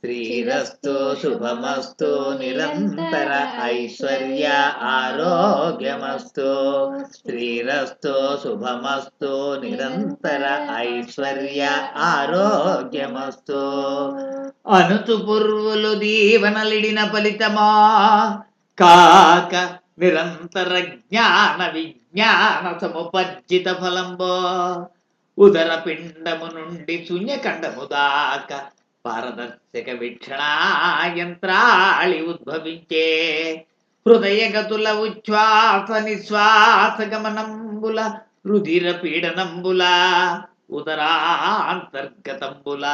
శ్రీరస్తు శుభమస్తు నిరంతర ఐశ్వర్య ఆరోగ్యమస్తు. శ్రీరస్తు శుభమస్తు నిరంతర ఐశ్వర్య ఆరోగ్యమస్తు. అనుచు పుర్వులు దీవనలిడిన ఫలితమా కాక నిరంతర జ్ఞాన విజ్ఞాన సముపర్జిత ఫలంబో. ఉదర పిండము నుండి శూన్యకండము దాకా పారదర్శక వీక్షణాయంత్రాళి ఉద్భవించే. హృదయగతుల ఉచ్ఛ్వాస నిశ్వాస గమనంబుల రుధిర పీడనంబుల ఉదరాంతర్గతంబుల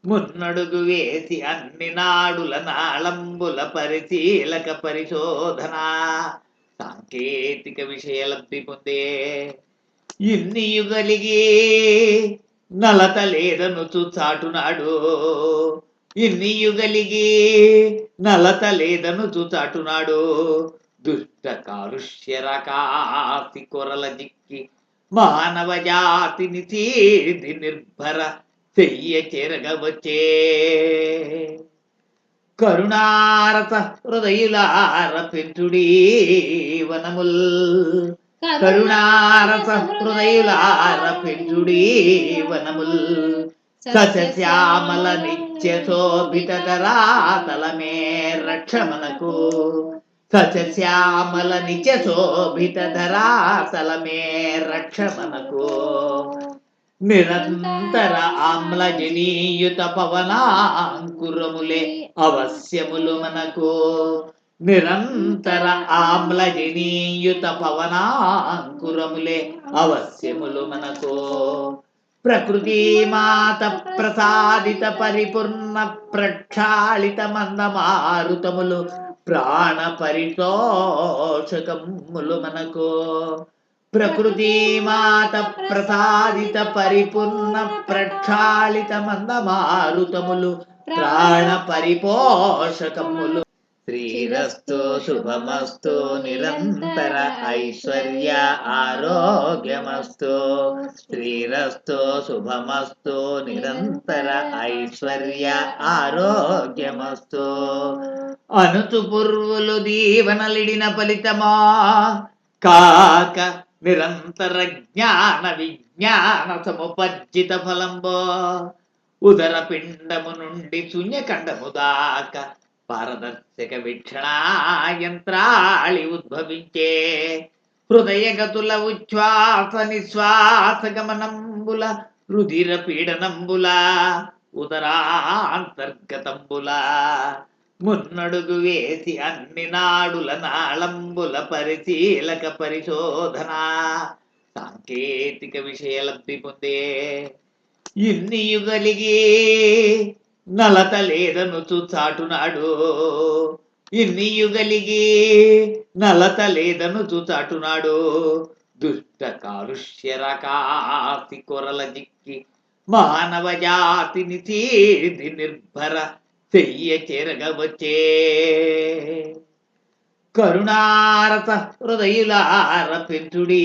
మున్నడుగు వేసి అన్ని నాడుల నాళంబుల పరిశీలక పరిశోధన సాంకేతిక విషయలబ్ధి పొందే. ఇన్ని యుగలిగి నలత లేదనుచు చాటునాడు. ఇన్ని యుగలిగి నలత లేదనుచు చాటునాడు. దుష్ట కాలుష్య రకాసి కొరల జిక్కి మానవ జాతిని చేది నిర్భర చెయ్య చేరగవచ్చే. కరుణారత హృదయులార పెంచుడీ వనముల్. కరుణారస హృదయులార పెంచుడీ వనముల్. సస్యశ్యామల నిత్య శోభిత ధరాతలమే రక్షమనకు. సస్యశ్యామల నిత్య శోభిత ధరాతలమే రక్షమనకు. నిరంతర ఆమ్లజనీయుత పవనాంకురములే అవశ్యములు మనకు. నిరంతర ఆమ్లజనీయుత పవనాంకురములే అవశ్యములు మనకు. ప్రకృతి మాత ప్రసాదిత పరిపూర్ణ ప్రక్షాళిత మందమారుతములు ప్రాణ పరితోషకములు మనకు. ప్రకృతి మాత ప్రసాదిత పరిపూర్ణ ప్రక్షాళిత మందమారుతములు ప్రాణ పరిపోషకములు. శ్రీరస్తు శుభమస్తు నిరంతర ఐశ్వర్య ఆరోగ్యమస్తు. శ్రీరస్తు శుభమస్తు నిరంతర ఐశ్వర్య ఆరోగ్యమస్తు. అనుచు పుర్వులు దీవనలిడిన ఫలితమా కాక నిరంతర జ్ఞాన విజ్ఞాన సముపర్జిత ఫలంబో. ఉదర పిండము నుండి శూన్యకండము దాకా పారదర్శక వీక్షణాయంత్రాళి ఉద్భవించే. హృదయగతుల ఉచ్ఛ్వాస నిశ్వాస గమనంబుల రుధిర పీడనంబుల ఉదరాంతర్గతంబుల మున్నడుగు వేసి అన్ని నాడుల నాళంబుల పరిశీలక పరిశోధన సాంకేతిక విషయలబ్ధి పొందే. ఇన్ని యుగలిగి నలత లేదనుచు చాటునాడు. ఇన్ని యుగలిగి నలత లేదనుచు చాటునాడు. దుష్ట కాలుష్య రకాసి కొరల జిక్కి మానవ జాతిని చేది నిర్భర చెయ్య చేరగవచ్చే. కరుణారస హృదయులార పెంచుడీ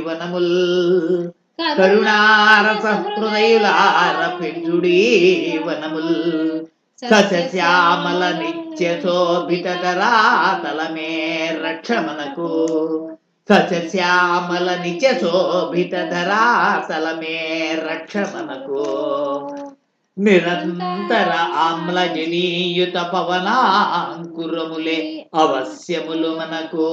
వనముల్. కరుణారస హృదయులార పెంచుడీ వనముల్. సస్యశ్యామల నిత్య శోభిత ధరాతలమే రక్షమనకు. సస్యశ్యామల నిత్య శోభిత ధరాతలమే రక్షమనకు. నిరంతర ఆమ్లజనీయుత పవనాంకురములే అవశ్యములు మనకు.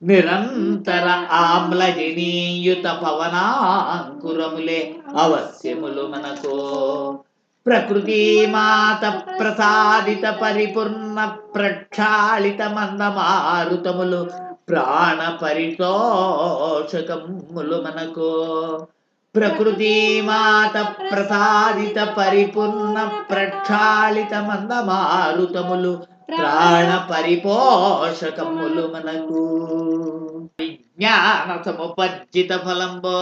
నిరంతర ఆమ్లజనీయుత పవనాంకురములే అవశ్యములు మనకు. ప్రకృతి మాత ప్రసాదిత పరిపూర్ణ ప్రక్షాళిత మందమారుతములు ప్రాణ పరితోషకములు మనకు. ప్రకృతి మాత ప్రసాదిత పరిపూర్ణ ప్రక్షాళిత మందమారుతములు ప్రాణ పరిపోషకములు మనకు. విజ్ఞాన సముపర్జిత ఫలంబో.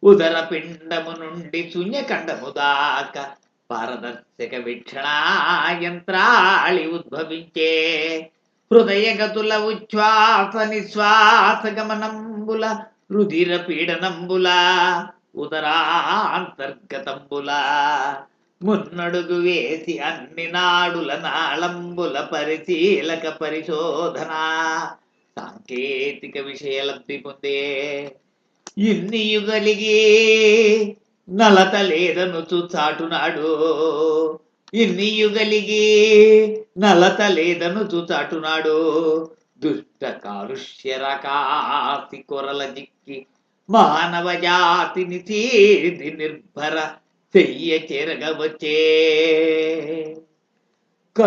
ఉదర పిండము నుండి శూన్యకండము దాకా పారదర్శక వీక్షణాయంత్రాళి ఉద్భవించే. హృదయగతుల ఉచ్ఛ్వాస నిశ్వాస గమనంబుల రుధిర పీడనంబుల ఉదరాంతర్గతంబుల మున్నడుగు వేసి అన్ని నాడుల నాళంబుల పరిశీలక పరిశోధన సాంకేతిక విషయలబ్ధి పొందే ఇన్ని యుగలిగి నలత లేదనుచు చాటునాడు ఇన్ని యుగలిగి నలత లేదనుచు చాటునాడు దుష్ట కాలుష్యరకాసి కొరల జిక్కి మానవ జాతిని చేది నిర్భర చెయ్య చెరగవచ్చే